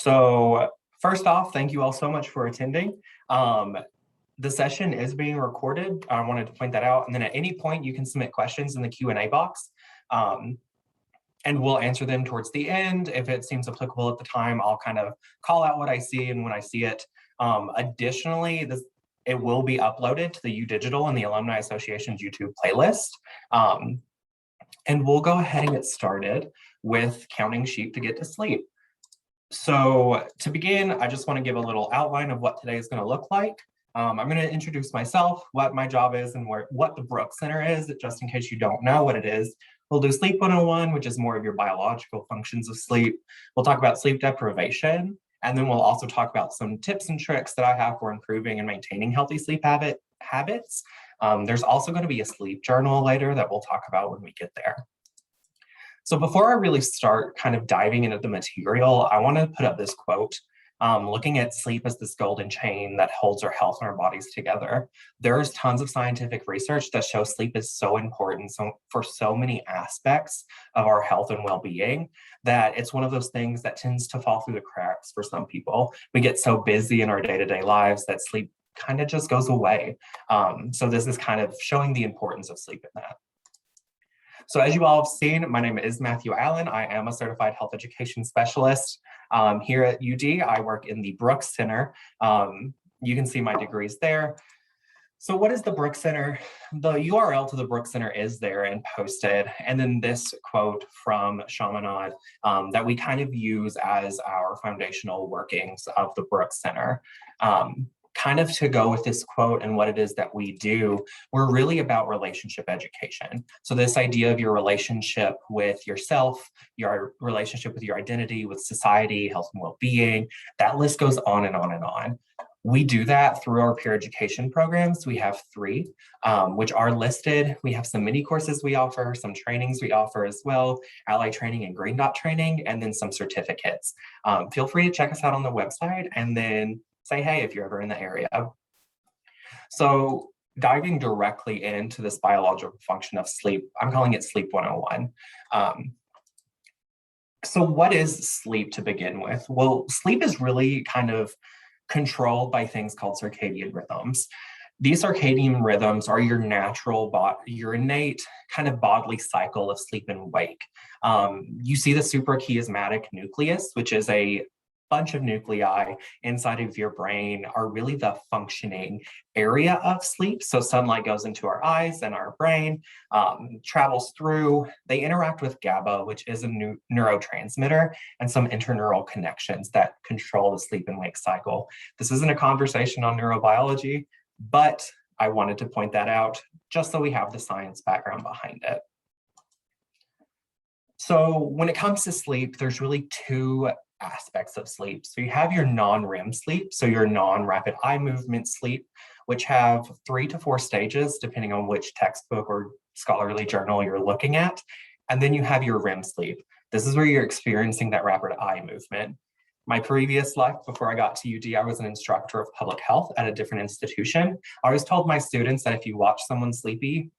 So first off, thank you all so much for attending. The session is being recorded. I wanted to point that out. And then at any point, you can submit questions in the Q&A box. And we'll answer them towards the end. If it seems applicable at the time, I'll kind of call out what I see and when I see it. Additionally, it will be uploaded to the U Digital and the Alumni Association's YouTube playlist. And we'll go ahead and get started with counting sheep to get to sleep. So to begin, I just want to give a little outline of what today is going to look like. I'm going to introduce myself, what my job is, and what the Brook Center is, just in case you don't know what it is. We'll do Sleep 101, which is more of your biological functions of sleep. We'll talk about sleep deprivation, and then we'll also talk about some tips and tricks that I have for improving and maintaining healthy sleep habits. There's also going to be a sleep journal later that we'll talk about when we get there. So before I really start kind of diving into the material, I want to put up this quote. Looking at sleep as this golden chain that holds our health and our bodies together. There's tons of scientific research that shows sleep is so important for so many aspects of our health and well-being that it's one of those things that tends to fall through the cracks for some people. We get so busy in our day-to-day lives that sleep kind of just goes away. So this is kind of showing the importance of sleep in that. So as you all have seen, my name is Matthew Allen. I am a certified health education specialist. Here at UD, I work in the Brook Center. You can see my degrees there. So what is the Brook Center? The URL to the Brook Center is there and posted. And then this quote from Chaminade that we kind of use as our foundational workings of the Brook Center. Kind of to go with this quote and what it is that we do, we're really about relationship education. So this idea of your relationship with yourself, your relationship with your identity, with society, health and well-being, that list goes on and on and on. We do that through our peer education programs. We have 3, which are listed. We have some mini courses we offer, some trainings we offer as well, Ally training and Green Dot training, and then some certificates. Feel free to check us out on the website and then say hey if you're ever in the area. So diving directly into this biological function of sleep, I'm calling it Sleep 101. So what is sleep to begin with? Well, sleep is really kind of controlled by things called circadian rhythms. These circadian rhythms are your your innate kind of bodily cycle of sleep and wake. You see the suprachiasmatic nucleus, which is a bunch of nuclei inside of your brain, are really the functioning area of sleep. So sunlight goes into our eyes and our brain, travels through, they interact with GABA, which is a neurotransmitter, and some interneural connections that control the sleep and wake cycle. This isn't a conversation on neurobiology, but I wanted to point that out just so we have the science background behind it. So when it comes to sleep, there's really 2 aspects of sleep. So you have your non-REM sleep, so your non-rapid eye movement sleep, which have 3 to 4 stages, depending on which textbook or scholarly journal you're looking at. And then you have your REM sleep. This is where you're experiencing that rapid eye movement. My previous life, before I got to UD, I was an instructor of public health at a different institution. I always told my students that if you watch someone sleeping,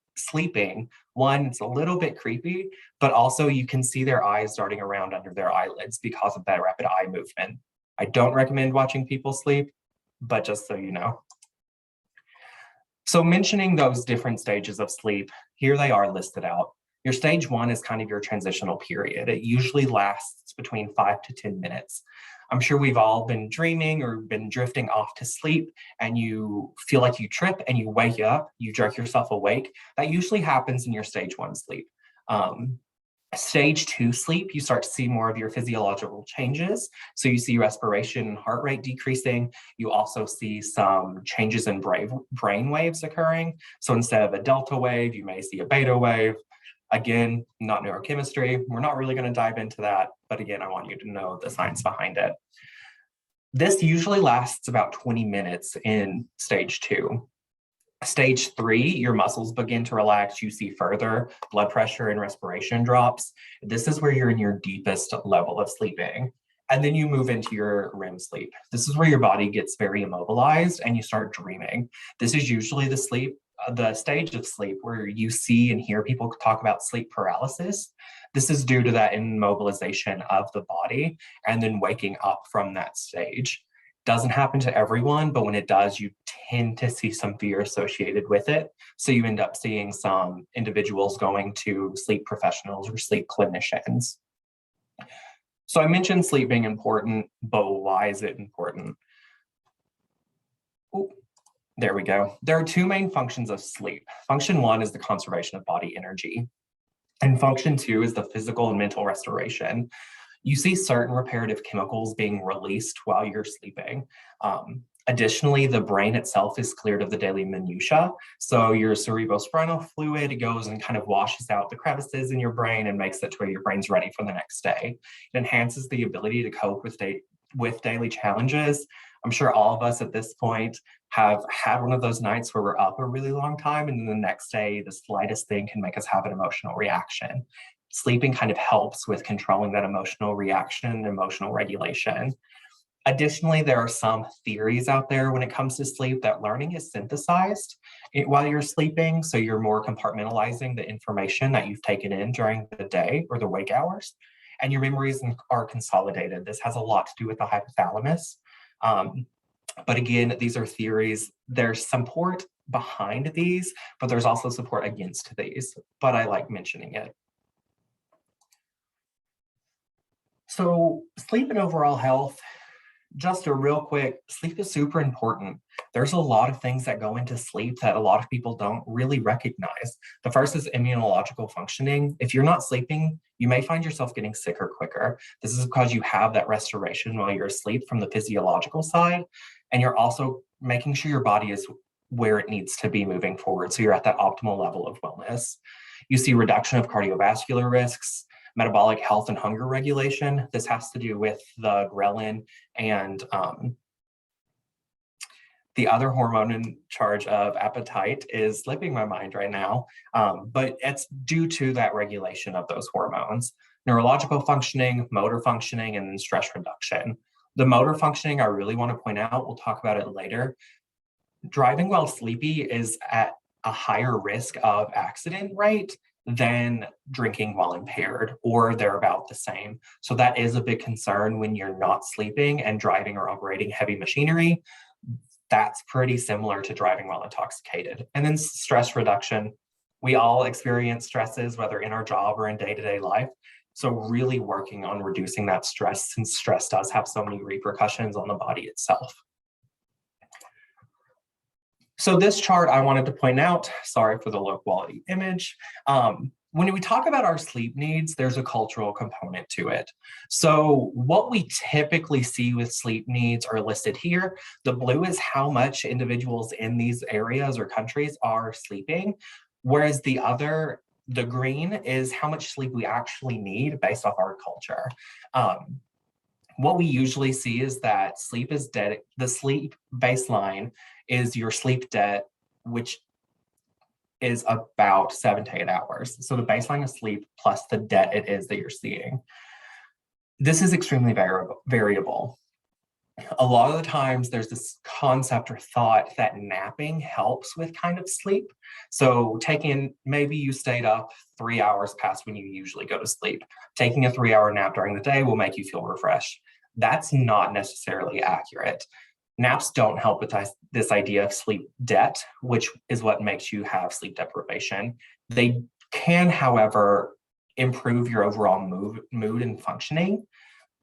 1, it's a little bit creepy, but also you can see their eyes darting around under their eyelids because of that rapid eye movement. I don't recommend watching people sleep, but just so you know. So mentioning those different stages of sleep, here they are listed out. Your stage 1 is kind of your transitional period. It usually lasts between 5 to 10 minutes. I'm sure we've all been dreaming or been drifting off to sleep and you feel like you trip and you wake up, you jerk yourself awake. That usually happens in your stage 1 sleep. Stage 2 sleep, you start to see more of your physiological changes. So you see respiration and heart rate decreasing. You also see some changes in brain waves occurring. So instead of a delta wave, you may see a beta wave. Again, not neurochemistry. We're not really going to dive into that. But again, I want you to know the science behind it. This usually lasts about 20 minutes in stage 2. Stage 3, your muscles begin to relax. You see further blood pressure and respiration drops. This is where you're in your deepest level of sleeping. And then you move into your REM sleep. This is where your body gets very immobilized and you start dreaming. This is usually the sleep the stage of sleep where you see and hear people talk about sleep paralysis. This is due to that immobilization of the body and then waking up from that stage. Doesn't happen to everyone, but when it does, you tend to see some fear associated with it. So you end up seeing some individuals going to sleep professionals or sleep clinicians. So I mentioned sleep being important, but why is it important? Ooh, there we go. There are two main functions of sleep. Function one is the conservation of body energy, and function two is the physical and mental restoration. You see certain reparative chemicals being released while you're sleeping. Additionally, the brain itself is cleared of the daily minutia. So your cerebrospinal fluid goes and kind of washes out the crevices in your brain and makes it to where your brain's ready for the next day. It enhances the ability to cope with daily challenges. I'm sure all of us at this point have had one of those nights where we're up a really long time, and then the next day, the slightest thing can make us have an emotional reaction. Sleeping kind of helps with controlling that emotional reaction and emotional regulation. Additionally, there are some theories out there when it comes to sleep that learning is synthesized while you're sleeping. So you're more compartmentalizing the information that you've taken in during the day or the wake hours, and your memories are consolidated. This has a lot to do with the hypothalamus. But again, these are theories. There's support behind these, but there's also support against these, but I like mentioning it. So sleep and overall health, just a real quick, sleep is super important. There's a lot of things that go into sleep that a lot of people don't really recognize. The first is immunological functioning. If you're not sleeping, you may find yourself getting sicker quicker. This is because you have that restoration while you're asleep from the physiological side, and you're also making sure your body is where it needs to be moving forward. So you're at that optimal level of wellness. You see reduction of cardiovascular risks, metabolic health and hunger regulation. This has to do with the ghrelin and the other hormone in charge of appetite is slipping my mind right now, but it's due to that regulation of those hormones. Neurological functioning, motor functioning, and then stress reduction. The motor functioning, I really want to point out, we'll talk about it later. Driving while sleepy is at a higher risk of accident rate than drinking while impaired, or they're about the same. So that is a big concern when you're not sleeping and driving or operating heavy machinery. That's pretty similar to driving while intoxicated. And then stress reduction. We all experience stresses, whether in our job or in day-to-day life. So really working on reducing that stress, since stress does have so many repercussions on the body itself. So this chart I wanted to point out, sorry for the low quality image. When we talk about our sleep needs, there's a cultural component to it. So what we typically see with sleep needs are listed here. The blue is how much individuals in these areas or countries are sleeping, whereas the green is how much sleep we actually need based off our culture. What we usually see is that sleep is debt. The sleep baseline is your sleep debt, which is about 7 to 8 hours. So the baseline of sleep plus the debt it is that you're seeing. This is extremely variable. A lot of the times there's this concept or thought that napping helps with kind of sleep. So maybe you stayed up 3 hours past when you usually go to sleep. Taking a 3-hour nap during the day will make you feel refreshed. That's not necessarily accurate. Naps don't help with this idea of sleep debt, which is what makes you have sleep deprivation. They can, however, improve your overall mood and functioning,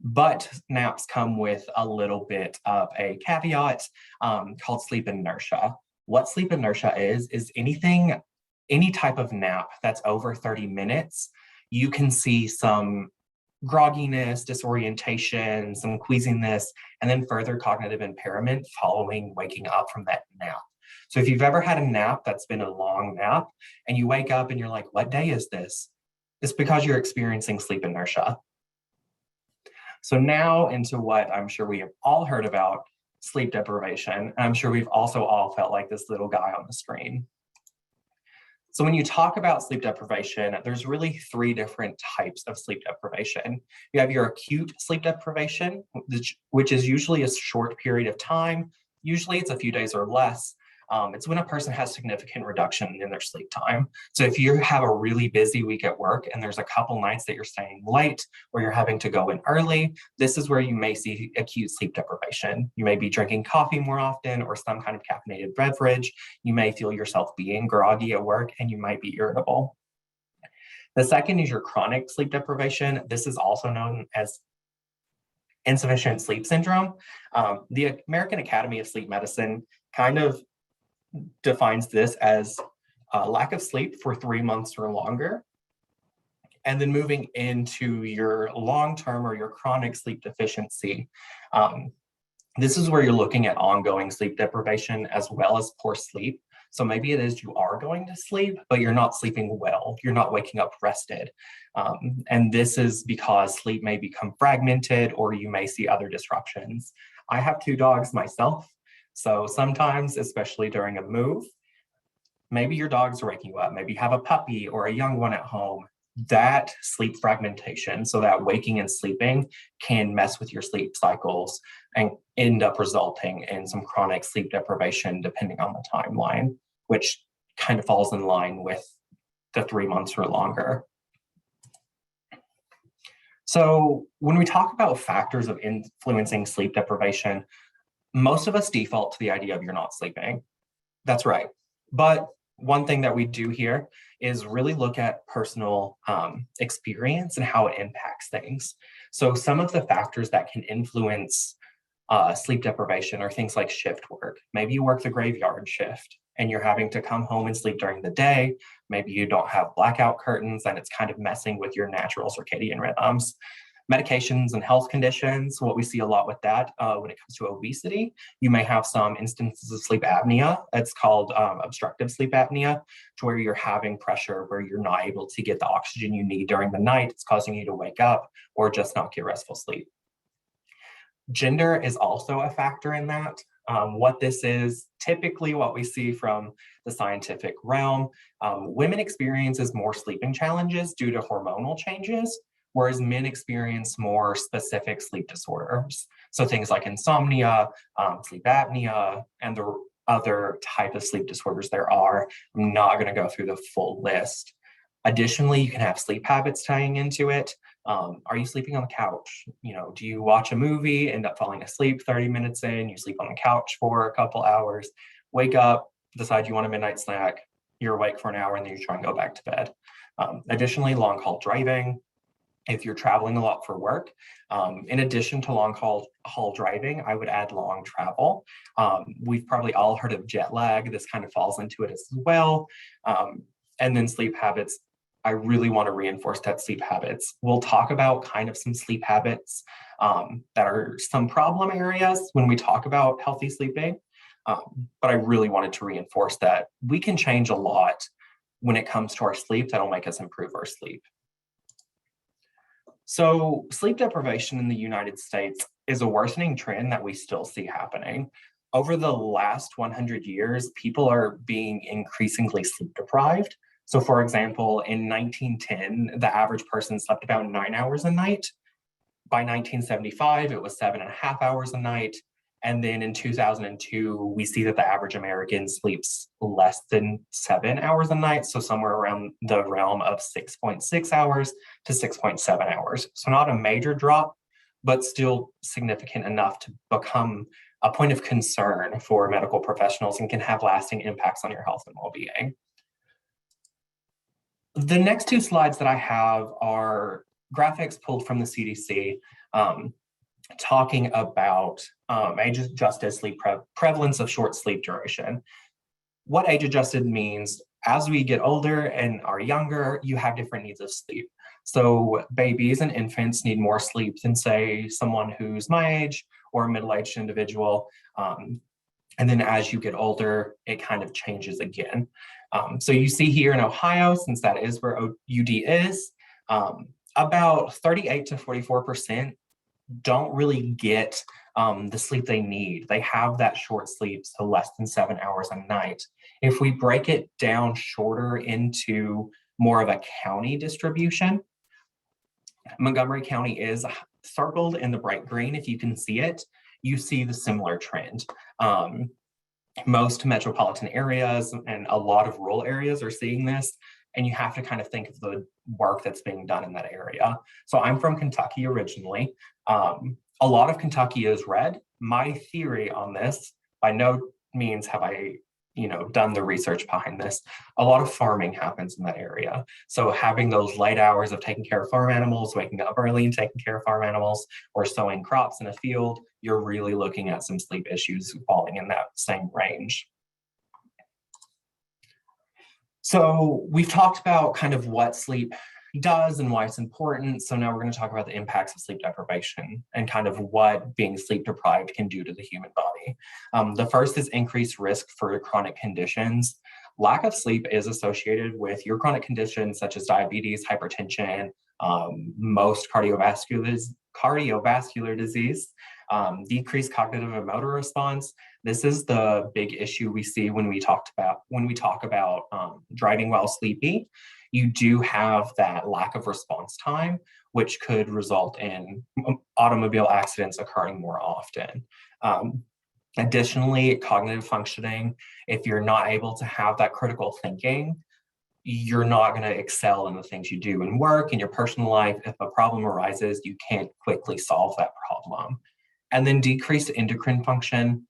but naps come with a little bit of a caveat called sleep inertia. What sleep inertia is any type of nap that's over 30 minutes, you can see some grogginess, disorientation, some queasiness, and then further cognitive impairment following waking up from that nap. So if you've ever had a nap that's been a long nap and you wake up and you're like, what day is this? It's because you're experiencing sleep inertia. So now into what I'm sure we have all heard about, sleep deprivation. And I'm sure we've also all felt like this little guy on the screen. So when you talk about sleep deprivation, there's really 3 different types of sleep deprivation. You have your acute sleep deprivation, which is usually a short period of time. Usually it's a few days or less. It's when a person has significant reduction in their sleep time. So if you have a really busy week at work and there's a couple nights that you're staying late or you're having to go in early, this is where you may see acute sleep deprivation. You may be drinking coffee more often or some kind of caffeinated beverage. You may feel yourself being groggy at work and you might be irritable. The second is your chronic sleep deprivation. This is also known as insufficient sleep syndrome. The American Academy of Sleep Medicine kind of defines this as lack of sleep for 3 months or longer. And then moving into your long-term or your chronic sleep deficiency. This is where you're looking at ongoing sleep deprivation as well as poor sleep. So maybe it is you are going to sleep, but you're not sleeping well. You're not waking up rested. And this is because sleep may become fragmented or you may see other disruptions. I have 2 dogs myself. So sometimes, especially during a move, maybe your dogs are waking you up. Maybe you have a puppy or a young one at home. That sleep fragmentation, so that waking and sleeping can mess with your sleep cycles and end up resulting in some chronic sleep deprivation depending on the timeline, which kind of falls in line with the 3 months or longer. So when we talk about factors of influencing sleep deprivation, most of us default to the idea of you're not sleeping. That's right. But one thing that we do here is really look at personal experience and how it impacts things. So some of the factors that can influence sleep deprivation are things like shift work. Maybe you work the graveyard shift and you're having to come home and sleep during the day. Maybe you don't have blackout curtains and it's kind of messing with your natural circadian rhythms. Medications and health conditions, what we see a lot with that when it comes to obesity, you may have some instances of sleep apnea. It's called obstructive sleep apnea, to where you're having pressure where you're not able to get the oxygen you need during the night. It's causing you to wake up or just not get restful sleep. Gender is also a factor in that. What this is, typically what we see from the scientific realm, women experiences more sleeping challenges due to hormonal changes, whereas men experience more specific sleep disorders. So things like insomnia, sleep apnea, and the other type of sleep disorders there are. I'm not going to go through the full list. Additionally, you can have sleep habits tying into it. Are you sleeping on the couch? Do you watch a movie, end up falling asleep 30 minutes in, you sleep on the couch for a couple hours, wake up, decide you want a midnight snack, you're awake for an hour, and then you try and go back to bed. Additionally, long haul driving. If you're traveling a lot for work, in addition to long haul driving, I would add long travel. We've probably all heard of jet lag. This kind of falls into it as well. And then sleep habits. I really want to reinforce that sleep habits. We'll talk about kind of some sleep habits that are some problem areas when we talk about healthy sleeping. But I really wanted to reinforce that we can change a lot when it comes to our sleep that'll make us improve our sleep. So sleep deprivation in the United States is a worsening trend that we still see happening. Over the last 100 years, people are being increasingly sleep deprived. So for example, in 1910, the average person slept about 9 hours a night. By 1975, it was 7.5 hours a night. And then in 2002, we see that the average American sleeps less than 7 hours a night. So somewhere around the realm of 6.6 hours to 6.7 hours. So not a major drop, but still significant enough to become a point of concern for medical professionals and can have lasting impacts on your health and well-being. The next 2 slides that I have are graphics pulled from the CDC, talking about age-adjusted sleep prevalence of short sleep duration. What age-adjusted means, as we get older and are younger, you have different needs of sleep. So babies and infants need more sleep than, say, someone who's my age or a middle-aged individual. And then as you get older, it kind of changes again. So you see here in Ohio, since that is where OUD is, about 38 to 44% don't really get the sleep they need. They have that short sleep, so less than 7 hours a night. If we break it down shorter into more of a county distribution, Montgomery County is circled in the bright green. If you can see it, you see the similar trend. Most metropolitan areas and a lot of rural areas are seeing this, and you have to kind of think of the work that's being done in that area. So I'm from Kentucky originally. A lot of Kentucky is red. My theory on this, by no means have I, done the research behind this. A lot of farming happens in that area. So having those late hours of taking care of farm animals, waking up early and taking care of farm animals, or sowing crops in a field, you're really looking at some sleep issues falling in that same range. So we've talked about kind of what sleep does and why it's important. So now we're going to talk about the impacts of sleep deprivation and kind of what being sleep deprived can do to the human body. The first is increased risk for chronic conditions. Lack of sleep is associated with your chronic conditions such as diabetes, hypertension, most cardiovascular disease, decreased cognitive and motor response. This is the big issue we see when we talk about driving while sleepy. You do have that lack of response time, which could result in automobile accidents occurring more often. Additionally, cognitive functioning, if you're not able to have that critical thinking, you're not going to excel in the things you do in work, in your personal life. If a problem arises, you can't quickly solve that problem. And then decreased endocrine function.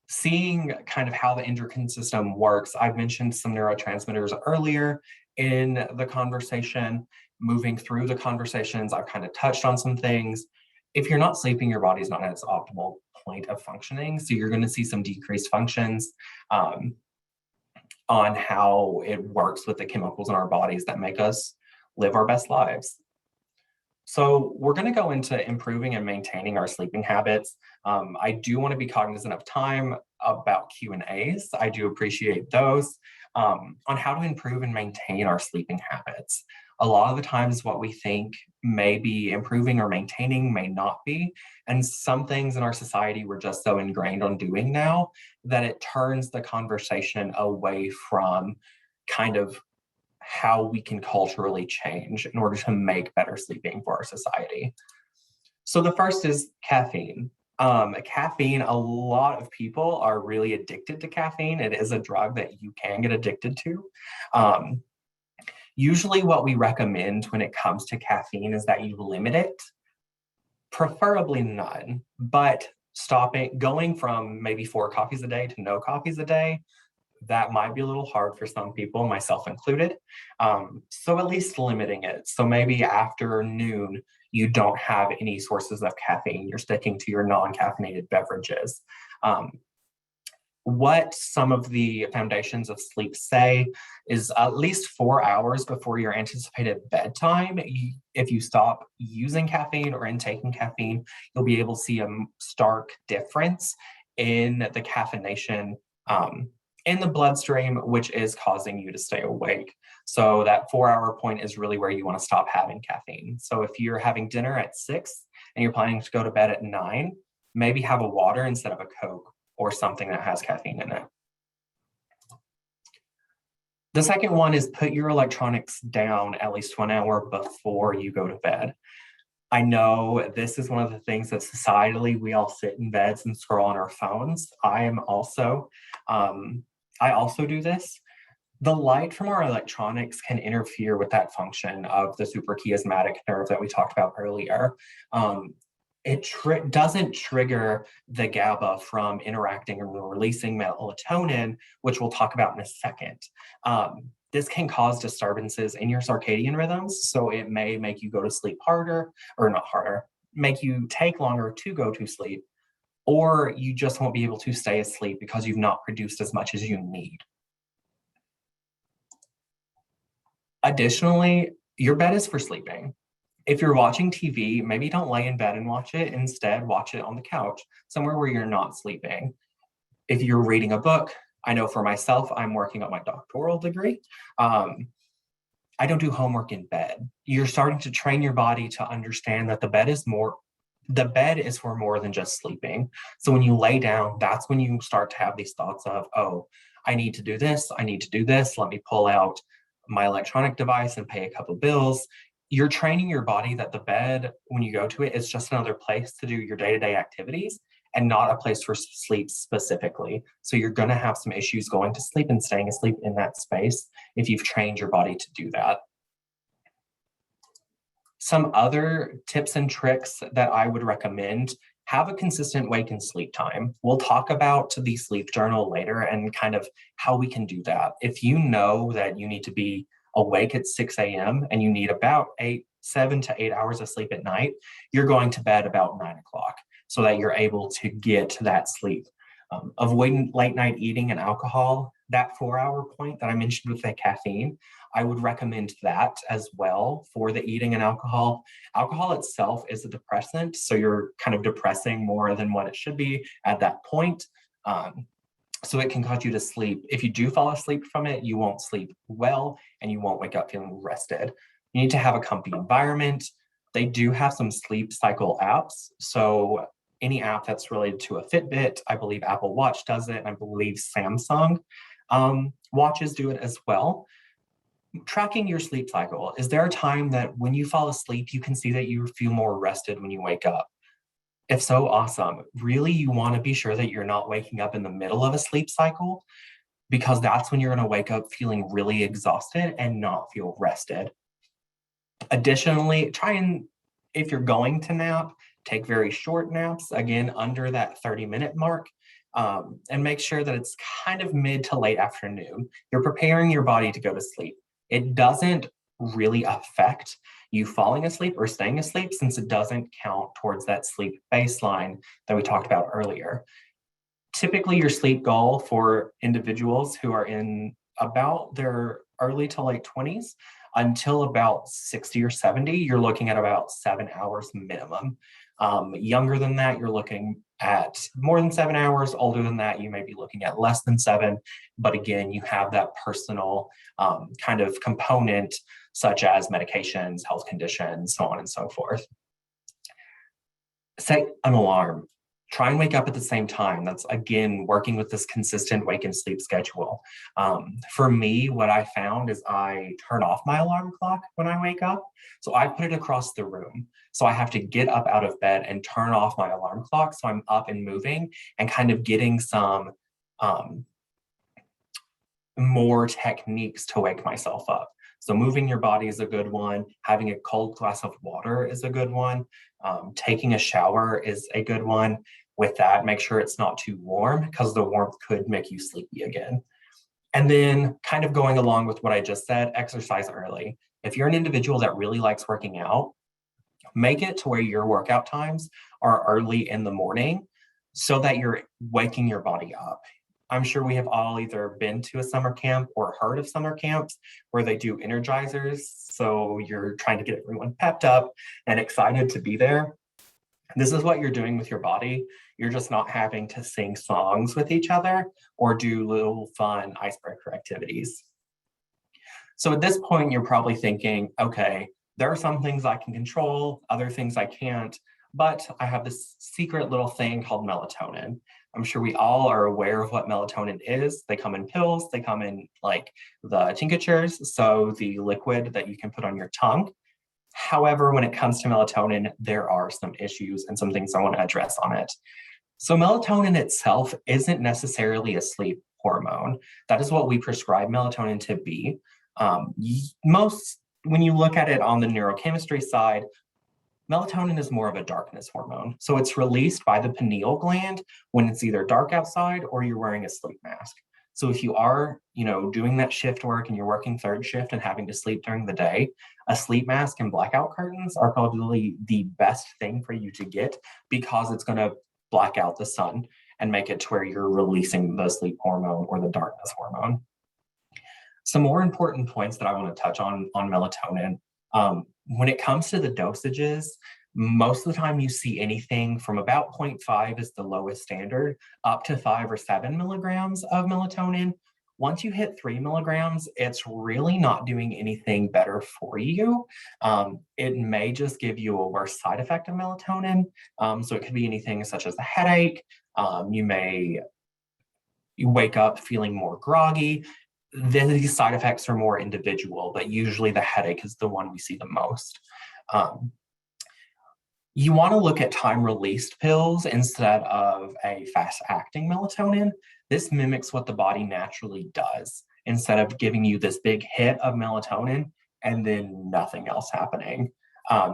Seeing kind of how the endocrine system works, I've mentioned some neurotransmitters earlier in the conversation. Moving through the conversations, I've kind of touched on some things. If you're not sleeping, your body's not at its optimal point of functioning. So you're going to see some decreased functions on how it works with the chemicals in our bodies that make us live our best lives. So we're going to go into improving and maintaining our sleeping habits. I do want to be cognizant of time about Q&As. I do appreciate those on how to improve and maintain our sleeping habits. A lot of the times what we think may be improving or maintaining may not be. And some things in our society we're just so ingrained on doing now that it turns the conversation away from kind of how we can culturally change in order to make better sleeping for our society. So the first is caffeine. Caffeine, a lot of people are really addicted to caffeine. It is a drug that you can get addicted to. Usually what we recommend when it comes to caffeine is that you limit it, preferably none, but going from maybe 4 coffees a day to no coffees a day, that might be a little hard for some people, myself included. So at least limiting it. So maybe after noon, you don't have any sources of caffeine. You're sticking to your non-caffeinated beverages. What some of the foundations of sleep say is at least 4 hours before your anticipated bedtime, if you stop using caffeine or intaking caffeine, you'll be able to see a stark difference in the caffeination in the bloodstream, which is causing you to stay awake. So that 4-hour point is really where you want to stop having caffeine. So if you're having dinner at 6 and you're planning to go to bed at 9, maybe have a water instead of a Coke or something that has caffeine in it. The second one is put your electronics down at least 1 hour before you go to bed. I know this is one of the things that societally we all sit in beds and scroll on our phones. I also do this. The light from our electronics can interfere with that function of the suprachiasmatic nerve that we talked about earlier. It doesn't trigger the GABA from interacting and releasing melatonin, which we'll talk about in a second. This can cause disturbances in your circadian rhythms, so it may make you go to sleep harder, or not harder, make you take longer to go to sleep, or you just won't be able to stay asleep because you've not produced as much as you need. Additionally, your bed is for sleeping. If you're watching TV, maybe don't lay in bed and watch it. Instead, watch it on the couch, somewhere where you're not sleeping. If you're reading a book, I know for myself, I'm working on my doctoral degree. I don't do homework in bed. You're starting to train your body to understand that the bed is for more than just sleeping. So when you lay down, that's when you start to have these thoughts of, oh, I need to do this. I need to do this. Let me pull out my electronic device and pay a couple bills. You're training your body that the bed, when you go to it, is just another place to do your day-to-day activities. and not a place for sleep specifically. So you're going to have some issues going to sleep and staying asleep in that space if you've trained your body to do that. Some other tips and tricks that I would recommend: have a consistent wake and sleep time. We'll talk about the sleep journal later and kind of how we can do that. If you know that you need to be awake at 6 a.m. and you need about 7 to 8 hours of sleep at night, you're going to bed about 9 o'clock so that you're able to get that sleep. Avoiding late night eating and alcohol, that 4-hour point that I mentioned with the caffeine, I would recommend that as well for the eating and alcohol. Alcohol itself is a depressant, so you're kind of depressing more than what it should be at that point. So it can cause you to sleep. If you do fall asleep from it, you won't sleep well and you won't wake up feeling rested. You need to have a comfy environment. They do have some sleep cycle apps. So any app that's related to a Fitbit, I believe Apple Watch does it, and I believe Samsung watches do it as well. Tracking your sleep cycle. Is there a time that when you fall asleep, you can see that you feel more rested when you wake up? If so, awesome. Really, you want to be sure that you're not waking up in the middle of a sleep cycle, because that's when you're going to wake up feeling really exhausted and not feel rested. Additionally, if you're going to nap, take very short naps, again, under that 30-minute mark, and make sure that it's kind of mid to late afternoon. You're preparing your body to go to sleep. It doesn't really affect you falling asleep or staying asleep, since it doesn't count towards that sleep baseline that we talked about earlier. Typically, your sleep goal for individuals who are in about their early to late 20s until about 60 or 70, you're looking at about 7 hours minimum. Younger than that, you're looking at more than 7 hours. Older than that, you may be looking at less than 7. But again, you have that personal kind of component, such as medications, health conditions, so on and so forth. Set an alarm. Try and wake up at the same time. That's, again, working with this consistent wake and sleep schedule. For me, what I found is I turn off my alarm clock when I wake up. So I put it across the room. So I have to get up out of bed and turn off my alarm clock, so I'm up and moving and kind of getting some more techniques to wake myself up. So moving your body is a good one. Having a cold glass of water is a good one. Taking a shower is a good one. With that, make sure it's not too warm, because the warmth could make you sleepy again. And then, kind of going along with what I just said, exercise early. If you're an individual that really likes working out, make it to where your workout times are early in the morning so that you're waking your body up. I'm sure we have all either been to a summer camp or heard of summer camps where they do energizers. So you're trying to get everyone pepped up and excited to be there. This is what you're doing with your body. You're just not having to sing songs with each other or do little fun icebreaker activities. So at this point, you're probably thinking, okay, there are some things I can control, other things I can't, but I have this secret little thing called melatonin. I'm sure we all are aware of what melatonin is. They come in pills, they come in like the tinctures, so the liquid that you can put on your tongue. However, when it comes to melatonin, there are some issues and some things I want to address on it. So melatonin itself isn't necessarily a sleep hormone. That is what we prescribe melatonin to be. When you look at it on the neurochemistry side, melatonin is more of a darkness hormone. So it's released by the pineal gland when it's either dark outside or you're wearing a sleep mask. So if you are, doing that shift work and you're working third shift and having to sleep during the day, a sleep mask and blackout curtains are probably the best thing for you to get, because it's going to black out the sun and make it to where you're releasing the sleep hormone or the darkness hormone. Some more important points that I want to touch on melatonin. When it comes to the dosages, most of the time you see anything from about 0.5 is the lowest standard, up to 5 or 7 milligrams of melatonin. Once you hit 3 milligrams, it's really not doing anything better for you. It may just give you a worse side effect of melatonin. So it could be anything such as a headache. You wake up feeling more groggy. These side effects are more individual, but usually the headache is the one we see the most. You want to look at time-released pills instead of a fast-acting melatonin. This mimics what the body naturally does instead of giving you this big hit of melatonin and then nothing else happening.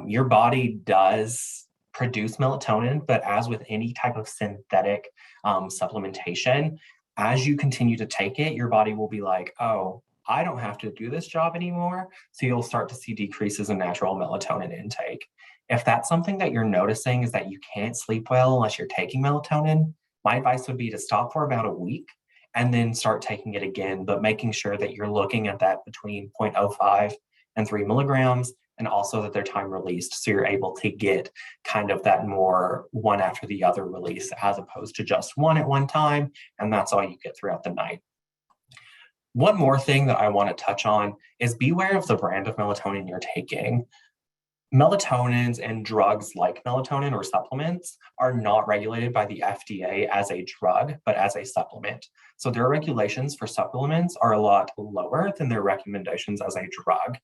Your body does produce melatonin, but as with any type of synthetic supplementation, as you continue to take it, your body will be like, oh, I don't have to do this job anymore. So you'll start to see decreases in natural melatonin intake. If that's something that you're noticing is that you can't sleep well unless you're taking melatonin, my advice would be to stop for about a week and then start taking it again, but making sure that you're looking at that between 0.05 and 3 milligrams, and also that they're time released. So you're able to get kind of that more one after the other release as opposed to just one at one time, and that's all you get throughout the night. One more thing that I want to touch on is beware of the brand of melatonin you're taking. Melatonins and drugs like melatonin or supplements are not regulated by the FDA as a drug, but as a supplement. So their regulations for supplements are a lot lower than their recommendations as a drug.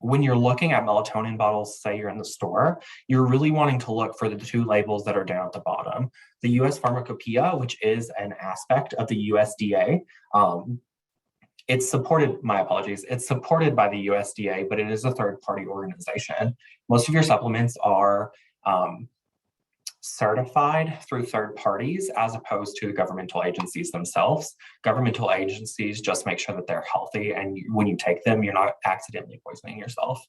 When you're looking at melatonin bottles, say you're in the store, you're really wanting to look for the two labels that are down at the bottom. The US Pharmacopoeia, which is an aspect of the USDA, it's supported, my apologies, it's supported by the USDA, but it is a third-party organization. Most of your supplements are certified through third parties as opposed to governmental agencies themselves. Governmental agencies just make sure that they're healthy, and when you take them, you're not accidentally poisoning yourself.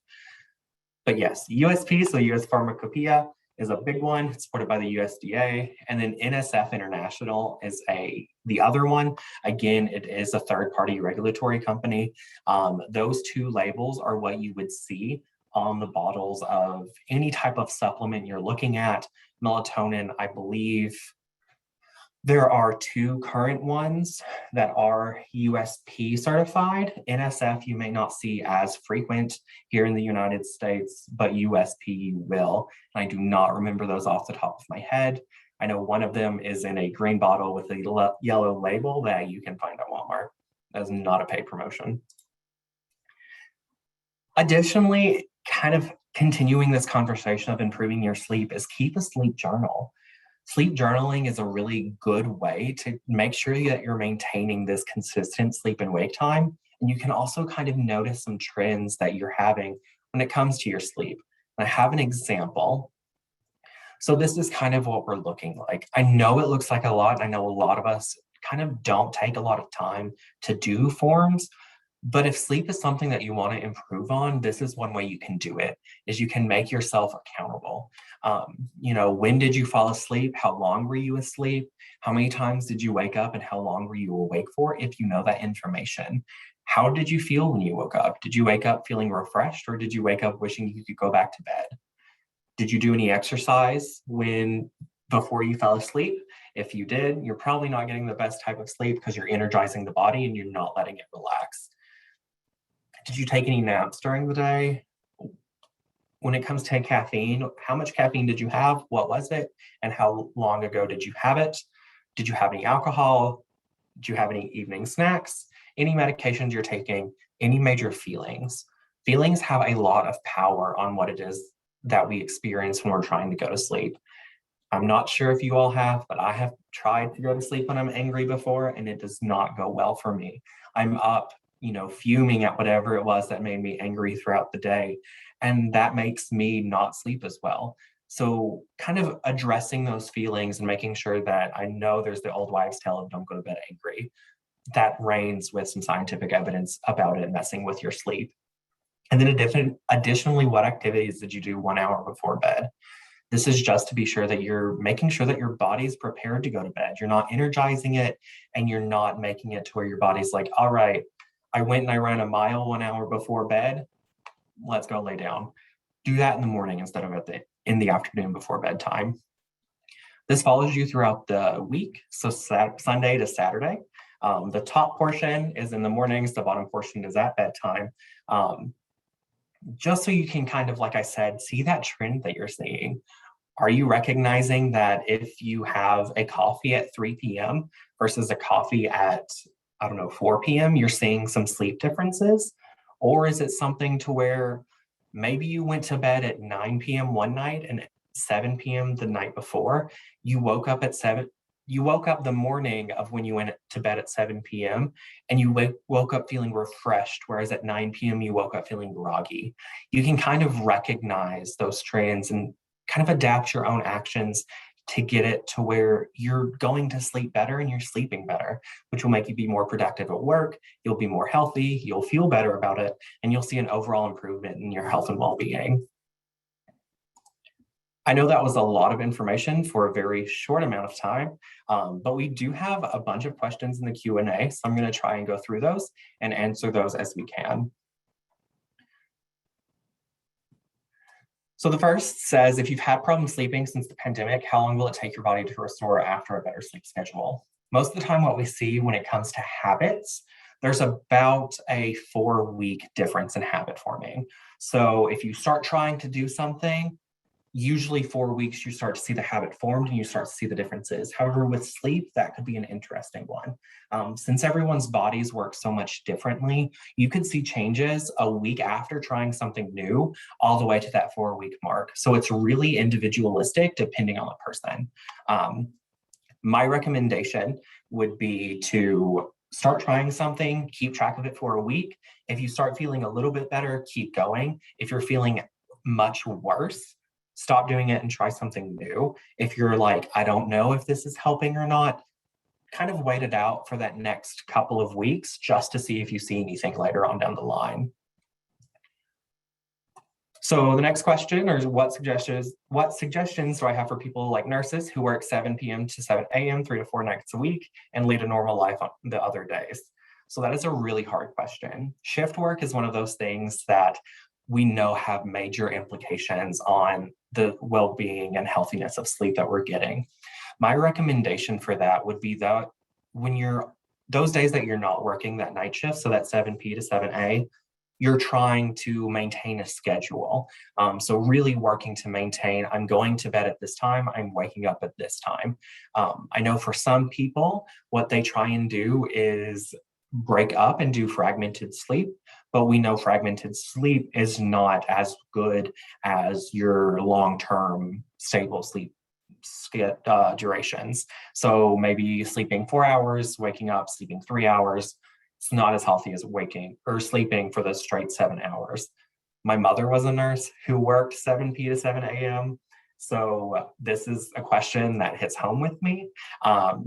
But yes, USP, so US Pharmacopoeia, is a big one. It's supported by the USDA. And then NSF International is the other one. Again, it is a third-party regulatory company. Those two labels are what you would see on the bottles of any type of supplement you're looking at. Melatonin, I believe there are two current ones that are USP certified. NSF you may not see as frequent here in the United States, but USP you will. And I do not remember those off the top of my head. I know one of them is in a green bottle with a yellow label that you can find at Walmart. That is not a paid promotion. Additionally, kind of continuing this conversation of improving your sleep is keep a sleep journal. Sleep journaling is a really good way to make sure that you're maintaining this consistent sleep and wake time. And you can also kind of notice some trends that you're having when it comes to your sleep. And I have an example. So this is kind of what we're looking like. I know it looks like a lot. I know a lot of us kind of don't take a lot of time to do forms. But if sleep is something that you want to improve on, this is one way you can do it, is you can make yourself accountable. When did you fall asleep? How long were you asleep? How many times did you wake up and how long were you awake for, if you know that information? How did you feel when you woke up? Did you wake up feeling refreshed, or did you wake up wishing you could go back to bed? Did you do any exercise before you fell asleep? If you did, you're probably not getting the best type of sleep because you're energizing the body and you're not letting it relax. Did you take any naps during the day? When it comes to caffeine, how much caffeine did you have? What was it? And how long ago did you have it? Did you have any alcohol? Did you have any evening snacks? Any medications you're taking? Any major feelings? Feelings have a lot of power on what it is that we experience when we're trying to go to sleep. I'm not sure if you all have, but I have tried to go to sleep when I'm angry before, and it does not go well for me. I'm up fuming at whatever it was that made me angry throughout the day. And that makes me not sleep as well. So kind of addressing those feelings and making sure that I know there's the old wives' tale of don't go to bed angry. That reigns with some scientific evidence about it messing with your sleep. And then additionally, what activities did you do 1 hour before bed? This is just to be sure that you're making sure that your body's prepared to go to bed. You're not energizing it, and you're not making it to where your body's like, all right, I went and I ran a mile 1 hour before bed. Let's go lay down. Do that in the morning instead of in the afternoon before bedtime. This follows you throughout the week, so Sunday to Saturday. The top portion is in the mornings, the bottom portion is at bedtime. Just so you can kind of, like I said, see that trend that you're seeing. Are you recognizing that if you have a coffee at 3 p.m. versus a coffee at 4 p.m., you're seeing some sleep differences? Or is it something to where Maybe you went to bed at 9 p.m. one night and 7 p.m. the night before. You woke up at 7. You woke up the morning of when you went to bed at 7 p.m. and you woke up feeling refreshed, whereas at 9 p.m. you woke up feeling groggy. You can kind of recognize those trends and kind of adapt your own actions to get it to where you're going to sleep better and you're sleeping better, which will make you be more productive at work. You'll be more healthy, you'll feel better about it, and you'll see an overall improvement in your health and well-being. I know that was a lot of information for a very short amount of time, but we do have a bunch of questions in the Q&A, so I'm going to try and go through those and answer those as we can. So the first says, if you've had problems sleeping since the pandemic, how long will it take your body to restore after a better sleep schedule? Most of the time, what we see when it comes to habits, there's about a 4-week difference in habit forming. So if you start trying to do something, usually 4 weeks, you start to see the habit formed and you start to see the differences. However, with sleep, that could be an interesting one. Since everyone's bodies work so much differently, you could see changes a week after trying something new, all the way to that 4-week mark. So it's really individualistic depending on the person. My recommendation would be to start trying something, keep track of it for a week. If you start feeling a little bit better, keep going. If you're feeling much worse, stop doing it and try something new. If you're like, I don't know if this is helping or not, kind of wait it out for that next couple of weeks just to see if you see anything later on down the line. So the next question is, what suggestions do I have for people like nurses who work 7 p.m. to 7 a.m. 3 to 4 nights a week and lead a normal life on the other days? So that is a really hard question. Shift work is one of those things that we know have major implications on the well-being and healthiness of sleep that we're getting. My recommendation for that would be that when those days that you're not working that night shift, so that 7 p to 7 a, you're trying to maintain a schedule. So really working to maintain, I'm going to bed at this time, I'm waking up at this time. I know for some people, what they try and do is break up and do fragmented sleep, but we know fragmented sleep is not as good as your long-term stable sleep durations. So maybe sleeping 4 hours, waking up, sleeping 3 hours, it's not as healthy as waking or sleeping for the straight 7 hours. My mother was a nurse who worked 7 p to 7 a.m. So this is a question that hits home with me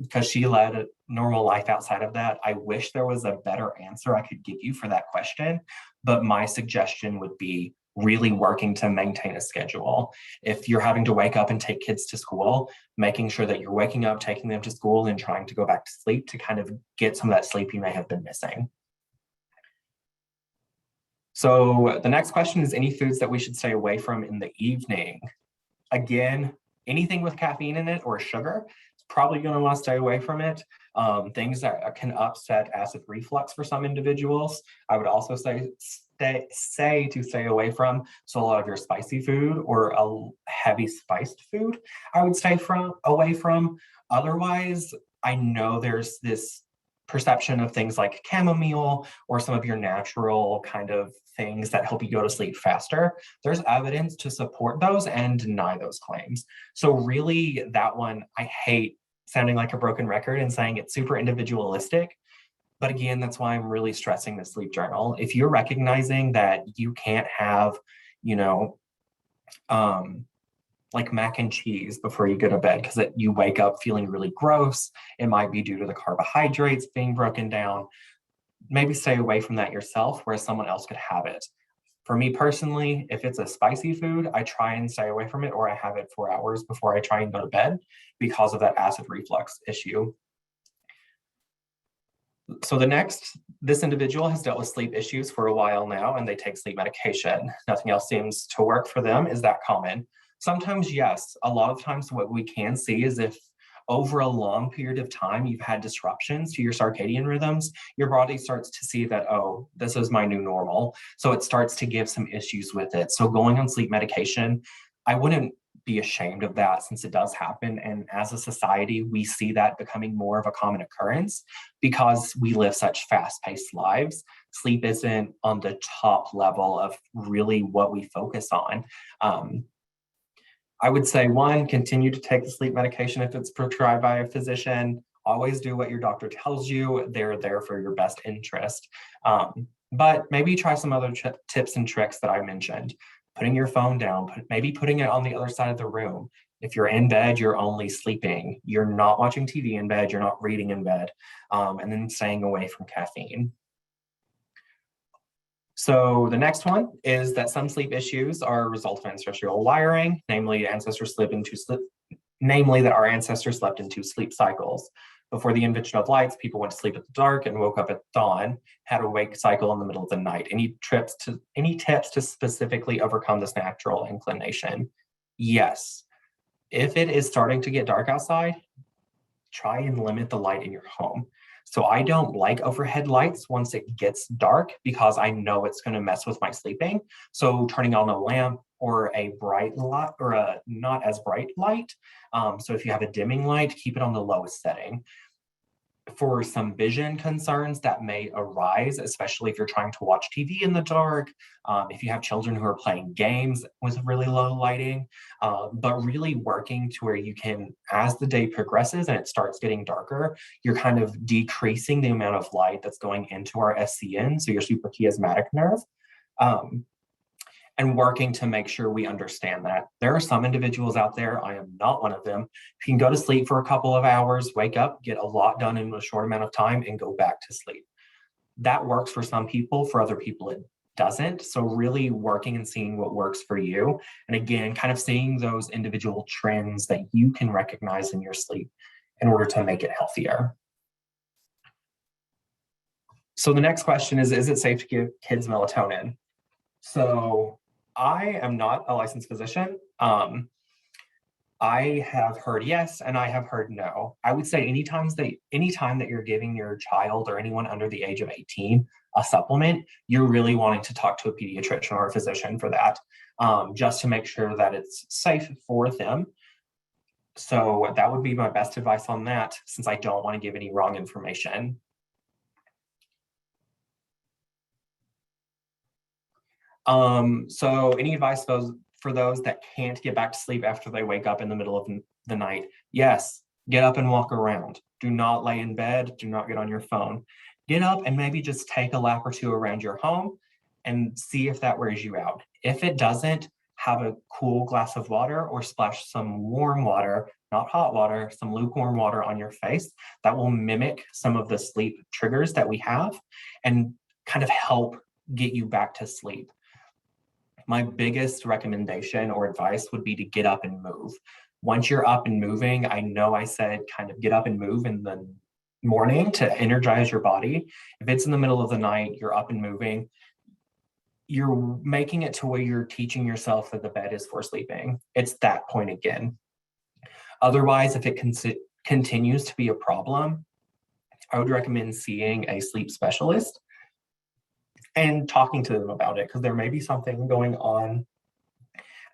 because she led a normal life outside of that. I wish there was a better answer I could give you for that question, but my suggestion would be really working to maintain a schedule. If you're having to wake up and take kids to school, making sure that you're waking up, taking them to school, and trying to go back to sleep to kind of get some of that sleep you may have been missing. So the next question is, any foods that we should stay away from in the evening? Again, anything with caffeine in it or sugar, it's probably going to want to stay away from it. Things that can upset acid reflux for some individuals, I would also say to stay away from. So a lot of your spicy food or a heavy spiced food, I would stay away from. Otherwise, I know there's this perception of things like chamomile or some of your natural kind of things that help you go to sleep faster. There's evidence to support those and deny those claims. So really that one, I hate sounding like a broken record and saying it's super individualistic. But again, that's why I'm really stressing the sleep journal. If you're recognizing that you can't have, like mac and cheese before you go to bed because you wake up feeling really gross, it might be due to the carbohydrates being broken down. Maybe stay away from that yourself, whereas someone else could have it. For me personally, if it's a spicy food, I try and stay away from it, or I have it 4 hours before I try and go to bed because of that acid reflux issue. So this individual has dealt with sleep issues for a while now, and they take sleep medication. Nothing else seems to work for them. Is that common? Sometimes, yes. A lot of times what we can see is if over a long period of time you've had disruptions to your circadian rhythms, your body starts to see that, oh, this is my new normal. So it starts to give some issues with it. So going on sleep medication, I wouldn't be ashamed of that, since it does happen. And as a society, we see that becoming more of a common occurrence because we live such fast-paced lives. Sleep isn't on the top level of really what we focus on. I would say, one, continue to take the sleep medication if it's prescribed by a physician. Always do what your doctor tells you. They're there for your best interest. But maybe try some other tips and tricks that I mentioned. Putting your phone down, maybe putting it on the other side of the room. If you're in bed, you're only sleeping. You're not watching TV in bed, you're not reading in bed, and then staying away from caffeine. So the next one is that some sleep issues are a result of ancestral wiring, namely that our ancestors slept into sleep cycles. Before the invention of lights, people went to sleep at the dark and woke up at dawn, had a wake cycle in the middle of the night. Any tips to specifically overcome this natural inclination? Yes. If it is starting to get dark outside, try and limit the light in your home. So I don't like overhead lights once it gets dark because I know it's going to mess with my sleeping. So turning on a lamp or a bright light or a not as bright light. So if you have a dimming light, keep it on the lowest setting. For some vision concerns that may arise, especially if you're trying to watch TV in the dark, if you have children who are playing games with really low lighting, but really working to where you can, as the day progresses and it starts getting darker, you're kind of decreasing the amount of light that's going into our SCN, so your suprachiasmatic nerve. And working to make sure we understand that. There are some individuals out there, I am not one of them, who can go to sleep for a couple of hours, wake up, get a lot done in a short amount of time, and go back to sleep. That works for some people, for other people it doesn't. So really working and seeing what works for you. And again, kind of seeing those individual trends that you can recognize in your sleep in order to make it healthier. So the next question is it safe to give kids melatonin? So I am not a licensed physician. I have heard yes, and I have heard no. I would say anytime that you're giving your child or anyone under the age of 18 a supplement, you're really wanting to talk to a pediatrician or a physician for that, just to make sure that it's safe for them. So that would be my best advice on that, since I don't want to give any wrong information. So any advice for those that can't get back to sleep after they wake up in the middle of the night? Yes, get up and walk around. Do not lay in bed. Do not get on your phone. Get up and maybe just take a lap or two around your home and see if that wears you out. If it doesn't, have a cool glass of water or splash some warm water, not hot water, some lukewarm water on your face. That will mimic some of the sleep triggers that we have and kind of help get you back to sleep. My biggest recommendation or advice would be to get up and move. Once you're up and moving, I know I said kind of get up and move in the morning to energize your body. If it's in the middle of the night, you're up and moving, you're making it to where you're teaching yourself that the bed is for sleeping. It's that point again. Otherwise, if it continues to be a problem, I would recommend seeing a sleep specialist and talking to them about it, because there may be something going on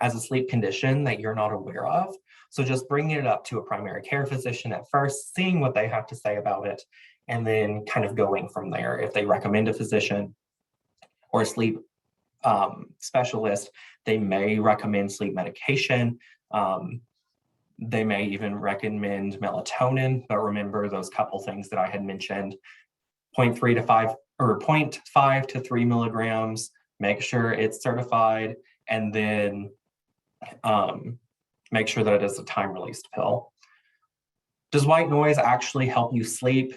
as a sleep condition that you're not aware of. So just bringing it up to a primary care physician at first, seeing what they have to say about it, and then kind of going from there. If they recommend a physician or a sleep specialist, they may recommend sleep medication. They may even recommend melatonin, but remember those couple things that I had mentioned, 0.5 to 3 milligrams, make sure it's certified, and then make sure that it is a time-released pill. Does white noise actually help you sleep?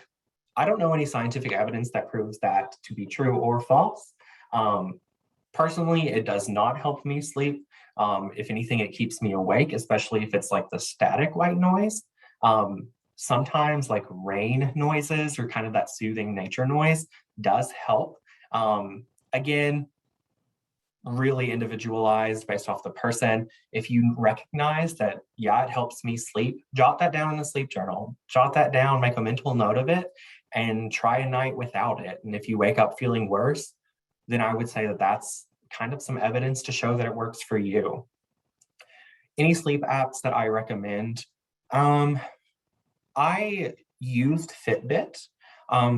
I don't know any scientific evidence that proves that to be true or false. Personally, it does not help me sleep. If anything, it keeps me awake, especially if it's like the static white noise. Sometimes like rain noises or kind of that soothing nature noise does help. Again, really individualized based off the person. If you recognize that, yeah, it helps me sleep, jot that down in a sleep journal. Jot that down, make a mental note of it, and try a night without it. And if you wake up feeling worse, then I would say that that's kind of some evidence to show that it works for you. Any sleep apps that I recommend? I used Fitbit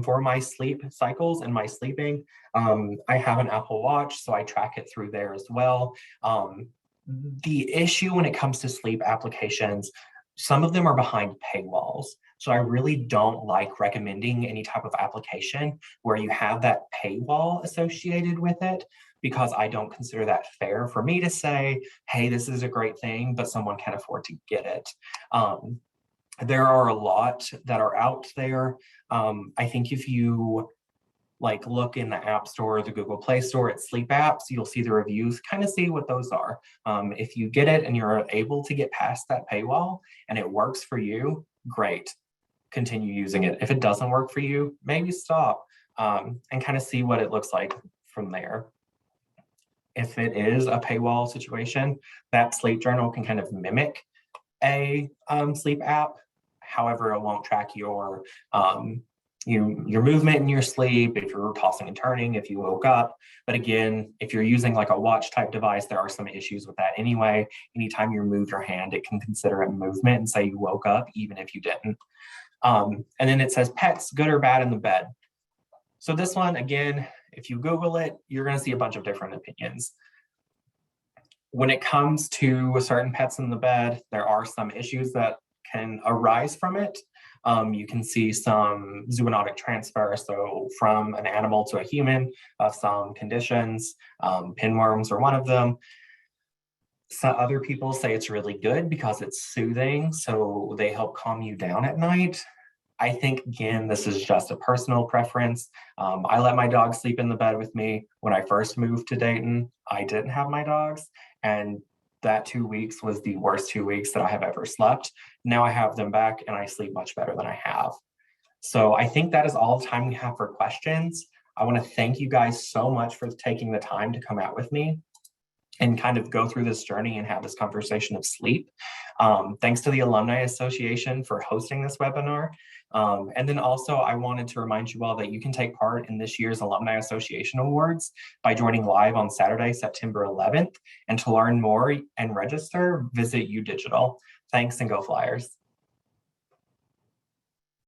for my sleep cycles and my sleeping. I have an Apple Watch, so I track it through there as well. The issue when it comes to sleep applications, some of them are behind paywalls. So I really don't like recommending any type of application where you have that paywall associated with it, because I don't consider that fair for me to say, hey, this is a great thing, but someone can't afford to get it. There are a lot that are out there. I think if you look in the App Store, the Google Play Store at sleep apps, you'll see the reviews, kind of see what those are. If you get it and you're able to get past that paywall and it works for you, great, continue using it. If it doesn't work for you, maybe stop and kind of see what it looks like from there. If it is a paywall situation, that sleep journal can kind of mimic a sleep app. However, it won't track your movement in your sleep, if you're tossing and turning, if you woke up. But again, if you're using like a watch type device, there are some issues with that anyway. Anytime you move your hand, it can consider it movement and say you woke up, even if you didn't. And then it says pets, good or bad in the bed. So this one, again, if you Google it, you're going to see a bunch of different opinions. When it comes to certain pets in the bed, there are some issues that can arise from it. You can see some zoonotic transfer, so from an animal to a human, of some conditions. Pinworms are one of them. Some other people say it's really good because it's soothing, so they help calm you down at night. I think, again, this is just a personal preference. I let my dog sleep in the bed with me. When I first moved to Dayton, I didn't have my dogs, and that 2 weeks was the worst 2 weeks that I have ever slept. Now I have them back and I sleep much better than I have. So I think that is all the time we have for questions. I want to thank you guys so much for taking the time to come out with me and kind of go through this journey and have this conversation of sleep. Thanks to the Alumni Association for hosting this webinar. And then also I wanted to remind you all that you can take part in this year's Alumni Association Awards by joining live on Saturday, September 11th. And to learn more and register, visit UDigital. Thanks, and go Flyers.